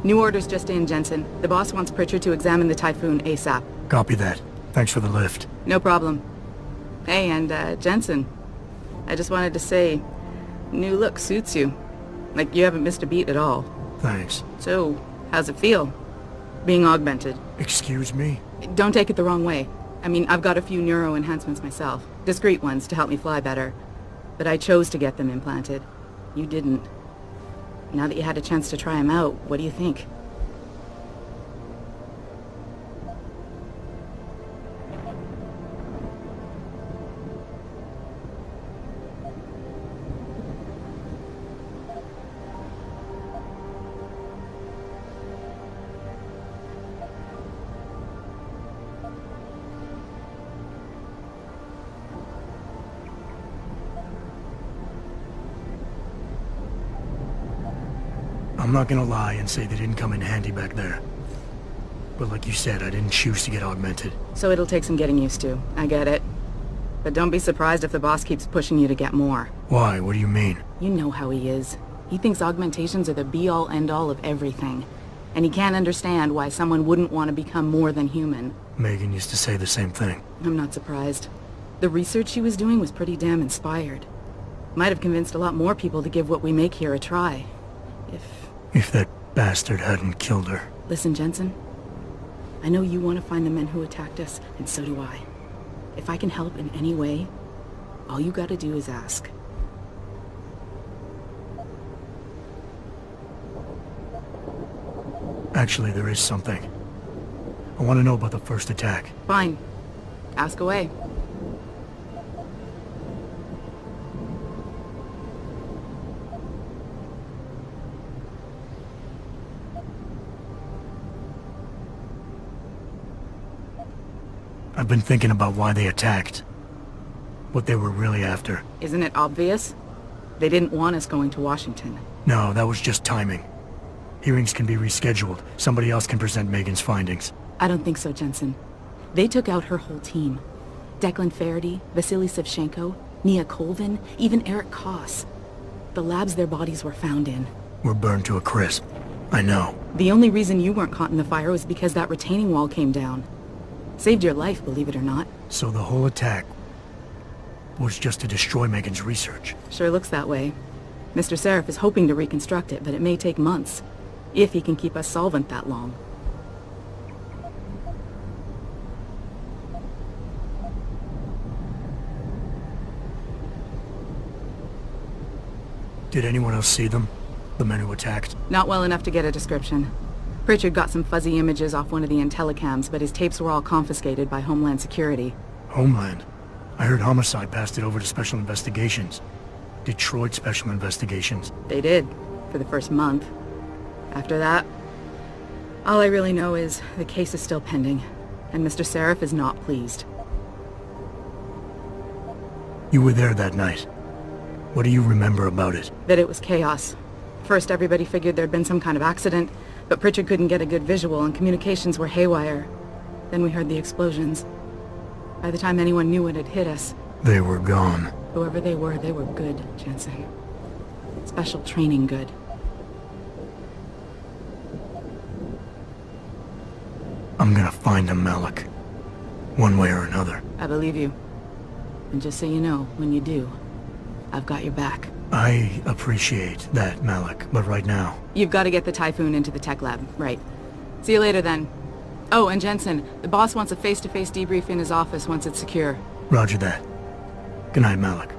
New orders just in, Jensen. The boss wants Pritchard to examine the Typhoon ASAP. Copy that. Thanks for the lift. No problem. Hey, and Jensen, I just wanted to say, new look suits you. Like, you haven't missed a beat at all. Thanks. So, how's it feel? Being augmented? Excuse me? Don't take it the wrong way. I mean, I've got a few neuro enhancements myself. Discreet ones to help me fly better. But I chose to get them implanted. You didn't. Now that you had a chance to try them out, what do you think? I'm not gonna lie and say they didn't come in handy back there. But like you said, I didn't choose to get augmented. So it'll take some getting used to. I get it. But don't be surprised if the boss keeps pushing you to get more. Why? What do you mean? You know how he is. He thinks augmentations are the be-all, end-all of everything. And he can't understand why someone wouldn't want to become more than human. Megan used to say the same thing. I'm not surprised. The research she was doing was pretty damn inspired. Might have convinced a lot more people to give what we make here a try. If that bastard hadn't killed her. Listen, Jensen. I know you want to find the men who attacked us, and so do I. If I can help in any way, all you gotta do is ask. Actually, there is something. I want to know about the first attack. Fine. Ask away. I've been thinking about why they attacked. What they were really after. Isn't it obvious? They didn't want us going to Washington. No, that was just timing. Hearings can be rescheduled. Somebody else can present Megan's findings. I don't think so, Jensen. They took out her whole team. Declan Faraday, Vasily Savchenko, Nia Colvin, even Eric Koss. The labs their bodies were found in. Were burned to a crisp. I know. The only reason you weren't caught in the fire was because that retaining wall came down. Saved your life, believe it or not. So the whole attack was just to destroy Megan's research. Sure looks that way. Mr. Seraph is hoping to reconstruct it, but it may take months. If he can keep us solvent that long. Did anyone else see them? The men who attacked? Not well enough to get a description. Pritchard got some fuzzy images off one of the Intellicams, but his tapes were all confiscated by Homeland Security. Homeland? I heard Homicide passed it over to Special Investigations. Detroit Special Investigations. They did, for the first month. After that, all I really know is the case is still pending, and Mr. Seraph is not pleased. You were there that night. What do you remember about it? That it was chaos. First, everybody figured there'd been some kind of accident, but Pritchard couldn't get a good visual and communications were haywire. Then we heard the explosions. By the time anyone knew it had hit us... They were gone. Whoever they were good, Jensen. Special training good. I'm gonna find him, Malik. One way or another. I believe you. And just so you know, when you do, I've got your back. I appreciate that, Malik, but right now... You've got to get the Typhoon into the tech lab, right. See you later then. Oh, and Jensen, the boss wants a face-to-face debrief in his office once it's secure. Roger that. Good night, Malik.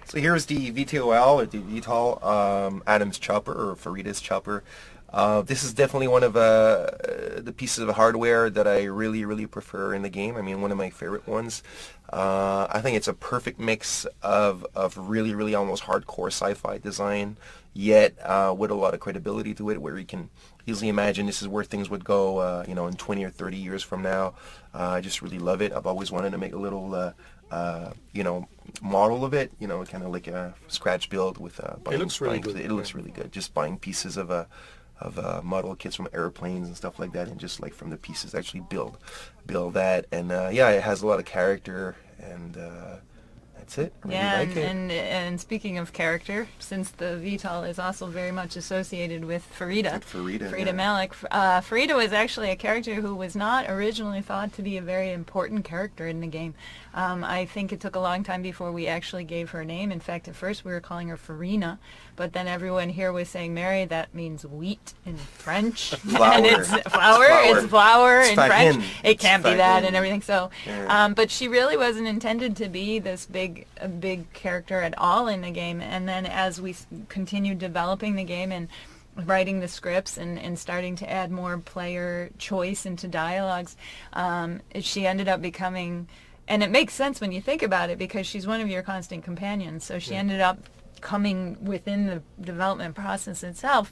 So here's the VTOL, or the VTOL, Adam's chopper, or Farida's chopper. This is definitely one of the pieces of hardware that I really prefer in the game. I mean, one of my favorite ones. I think it's a perfect mix of really almost hardcore sci-fi design, yet with a lot of credibility to it, where you can easily imagine this is where things would go, you know, in 20 or 30 years from now. I just really love it. I've always wanted to make a little, you know, model of it, you know, kind of like a scratch build with it looks really good. It looks really good. Just buying pieces of model kits from airplanes and stuff like that, and just like from the pieces actually build that. And yeah, it has a lot of character, and that's it. I really like it. And speaking of character, since the VTOL is also very much associated with Farida, Yeah. Malik, Farida was actually a character who was not originally thought to be a very important character in the game. I think it took a long time before we actually gave her a name. In fact, at first we were calling her Farina, but then everyone here was saying, Mary, that means wheat in French. Flour. And it's flour in French. Fahin. It can't be It's that fahin. and everything. So, Yeah. but she really wasn't intended to be this big character at all in the game. And then as we continued developing the game and writing the scripts and starting to add more player choice into dialogues, she ended up becoming, and it makes sense when you think about it, because she's one of your constant companions. So she ended up coming within the development process itself,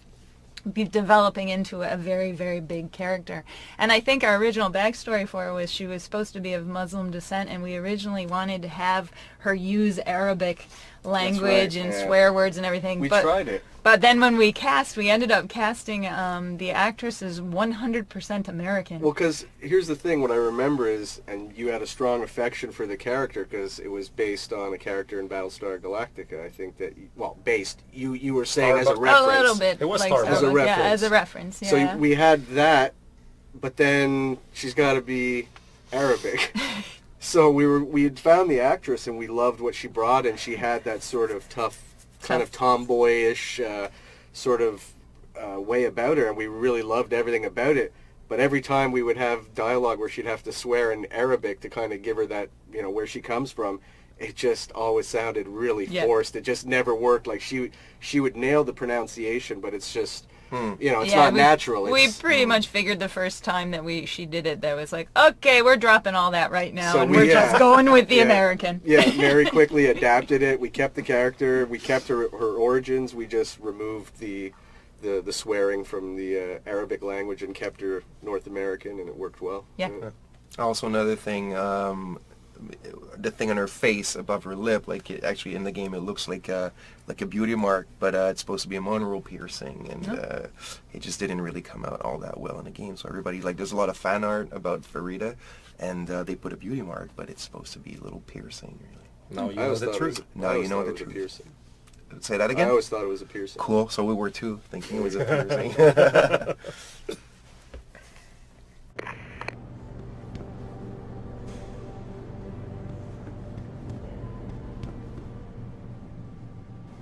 developing into a very, very big character. And I think our original backstory for her was she was supposed to be of Muslim descent, and we originally wanted to have her use Arabic language and swear words and everything. We tried it. But then when we ended up casting the actress as 100% American. Well, because here's the thing, what I remember is, and you had a strong affection for the character because it was based on a character in Battlestar Galactica. I think that, you were saying as a Starbucks. reference. A little bit. It was like Starbucks. As a Starbucks, reference. Yeah, as a reference, yeah. So we had that, but then she's got to be Arabic. So we had found the actress and we loved what she brought, and she had that sort of tough, kind of tomboyish sort of way about her, and we really loved everything about it. But every time we would have dialogue where she'd have to swear in Arabic to kind of give her that, where she comes from, it just always sounded really forced. It just never worked. Like she would nail the pronunciation, but it's just, it's not natural. We pretty much figured the first time that she did it, that was like, okay, we're dropping all that right now, So and we're just going with the American. Yeah, Mary quickly adapted it. We kept the character. We kept her origins. We just removed the swearing from the Arabic language and kept her North American, and it worked well. Yeah. Also, another thing, the thing on her face above her lip, like actually in the game it looks like a beauty mark, but it's supposed to be a monroe piercing, and it just didn't really come out all that well in the game. So everybody, there's a lot of fan art about Farida, and they put a beauty mark, but it's supposed to be a little piercing, really. No, you know the truth. Now you know the truth. Say that I again? always thought it was a piercing. Cool. So we were too, thinking it was a piercing.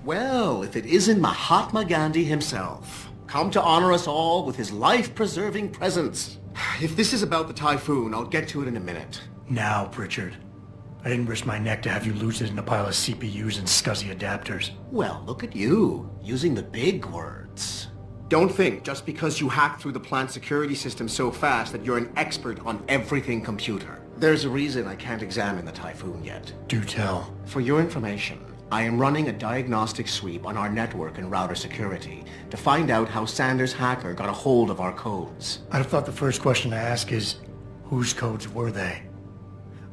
Well, if it isn't Mahatma Gandhi himself, come to honor us all with his life-preserving presence. If this is about the Typhoon, I'll get to it in a minute. Now, Pritchard. I didn't risk my neck to have you lose it in a pile of CPUs and scuzzy adapters. Well, look at you, using the big words. Don't think just because you hacked through the plant security system so fast that you're an expert on everything computer. There's a reason I can't examine the Typhoon yet. Do tell. For your information, I am running a diagnostic sweep on our network and router security to find out how Sanders' hacker got a hold of our codes. I'd have thought the first question to ask is, whose codes were they?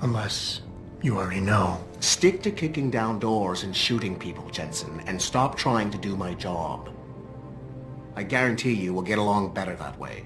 Unless you already know. Stick to kicking down doors and shooting people, Jensen, and stop trying to do my job. I guarantee you we'll get along better that way.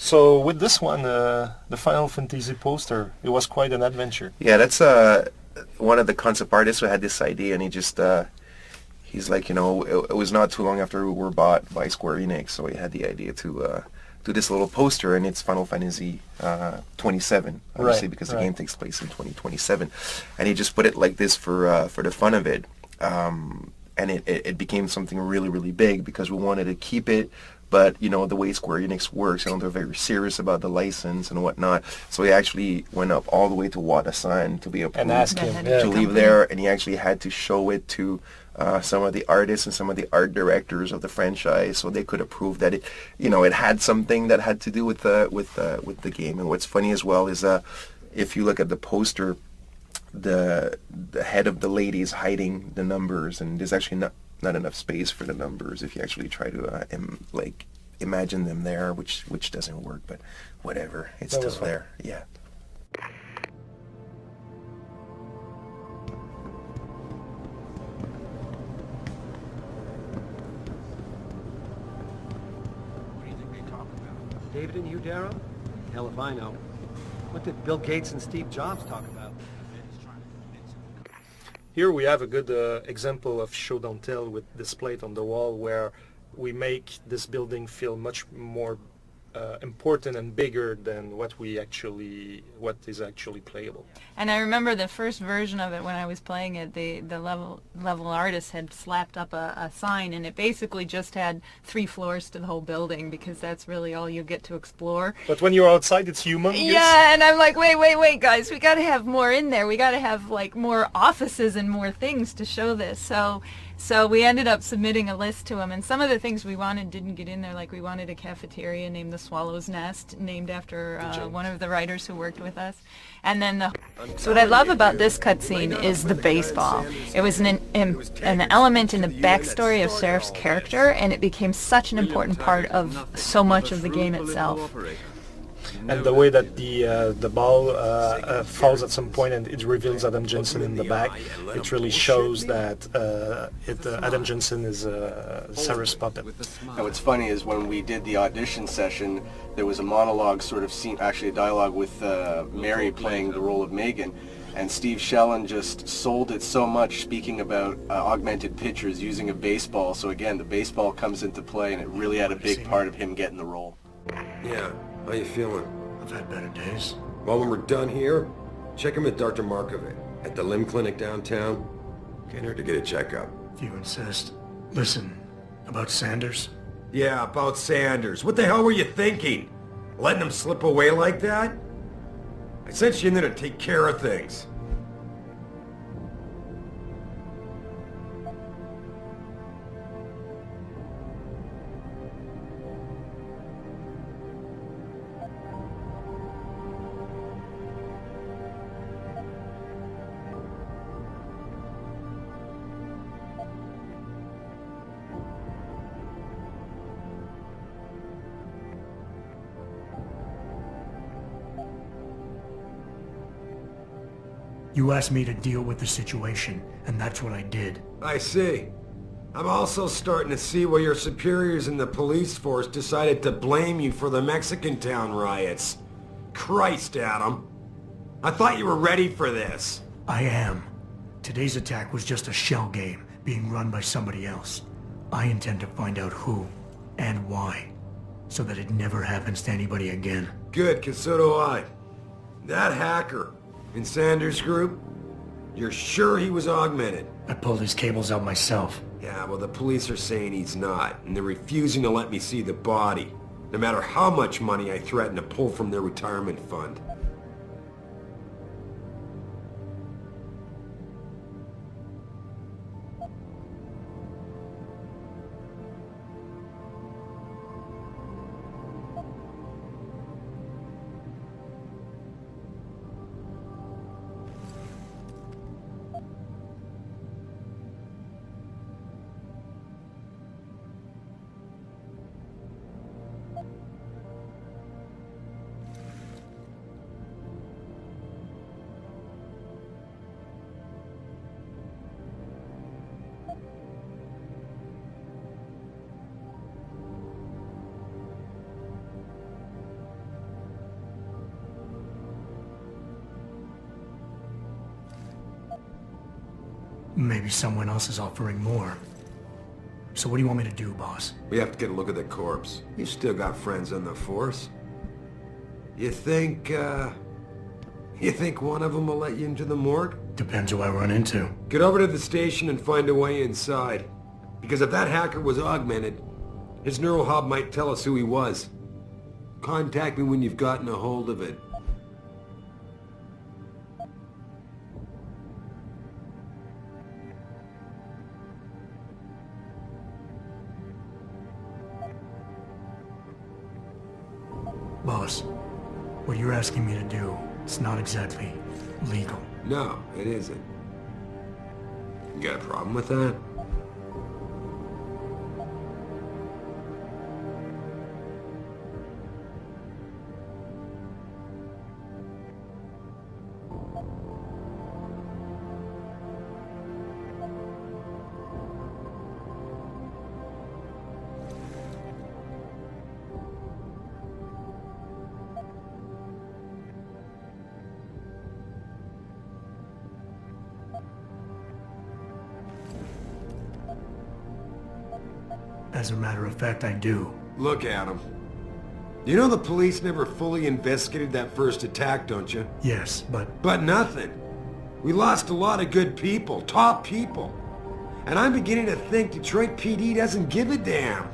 So with this one, the Final Fantasy poster, it was quite an adventure. Yeah, that's one of the concept artists who had this idea, and he just he's like, it was not too long after we were bought by Square Enix, so he had the idea to do this little poster, and it's Final Fantasy 27, obviously, Right, because the right. game takes place in 2027, and he just put it like this for the fun of it, and it became something really, really big because we wanted to keep it. But, the way Square Enix works, they're very serious about the license and whatnot. So he actually went up all the way to Wada-san to be approved And ask That him. had Yeah. to to leave there, and he actually had to show it to some of the artists and some of the art directors of the franchise, so they could approve that it had something that had to do with the game. And what's funny as well is if you look at the poster, the head of the lady is hiding the numbers, and there's actually not enough space for the numbers if you actually try to imagine them there, which doesn't work. But whatever, it's That still was fun. there. Yeah. What do you think they talk about? David and you, Darrow? Hell if I know. What did Bill Gates and Steve Jobs talk about? Here we have a good example of show don't tell with this plate on the wall, where we make this building feel much more important and bigger than what is actually playable. And I remember the first version of it when I was playing it, the level artist had slapped up a sign, and it basically just had 3 floors to the whole building, because that's really all you get to explore. But when you're outside, it's humongous. Yeah, and I'm like, wait, guys, we got to have more in there. We got to have like more offices and more things to show this. So we ended up submitting a list to him, and some of the things we wanted didn't get in there. Like we wanted a cafeteria named the Swallow's Nest, named after one of the writers who worked with us. And then so what I love about this cutscene is the baseball. It was an element in the backstory of Seraph's character, and it became such an important part of so much of the game itself. And the way that the ball falls at some point and it reveals Adam Jensen in the back, it really shows that Adam Jensen is Sarah's puppet. And what's funny is when we did the audition session, there was a monologue sort of scene, actually a dialogue with Mary playing the role of Megan, and Steve Shellen just sold it so much, speaking about augmented pictures using a baseball. So again, the baseball comes into play, and it really had a big part of him getting the role. Yeah, how you feeling? I've had better days. Well, when we're done here, check him with Dr. Markovic at the limb clinic downtown. Get her to get a checkup. If you insist. Listen, about Sanders? Yeah, about Sanders. What the hell were you thinking? Letting him slip away like that? I sent you in there to take care of things. You asked me to deal with the situation, and that's what I did. I see. I'm also starting to see why your superiors in the police force decided to blame you for the Mexican town riots. Christ, Adam. I thought you were ready for this. I am. Today's attack was just a shell game being run by somebody else. I intend to find out who and why, so that it never happens to anybody again. Good, 'cause so do I. That hacker in Sanders' group, you're sure he was augmented? I pulled his cables out myself. Yeah, well, the police are saying he's not, and they're refusing to let me see the body, no matter how much money I threaten to pull from their retirement fund. Maybe someone else is offering more. So what do you want me to do, boss? We have to get a look at the corpse. You still got friends on the force. You think one of them will let you into the morgue? Depends who I run into. Get over to the station and find a way inside. Because if that hacker was augmented, his neural hub might tell us who he was. Contact me when you've gotten a hold of it. Boss, what you're asking me to do, it's not exactly legal. No, it isn't. You got a problem with that? As a matter of fact, I do. Look, Adam. You know the police never fully investigated that first attack, don't you? Yes, but... But nothing. We lost a lot of good people, top people. And I'm beginning to think Detroit PD doesn't give a damn.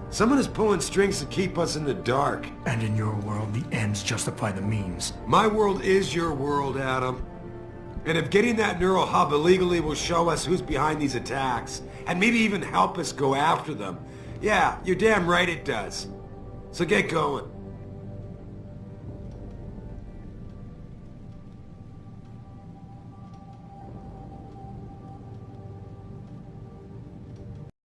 Someone is pulling strings to keep us in the dark. And in your world, the ends justify the means. My world is your world, Adam. And if getting that neural hub illegally will show us who's behind these attacks, and maybe even help us go after them, yeah, you're damn right it does. So get going.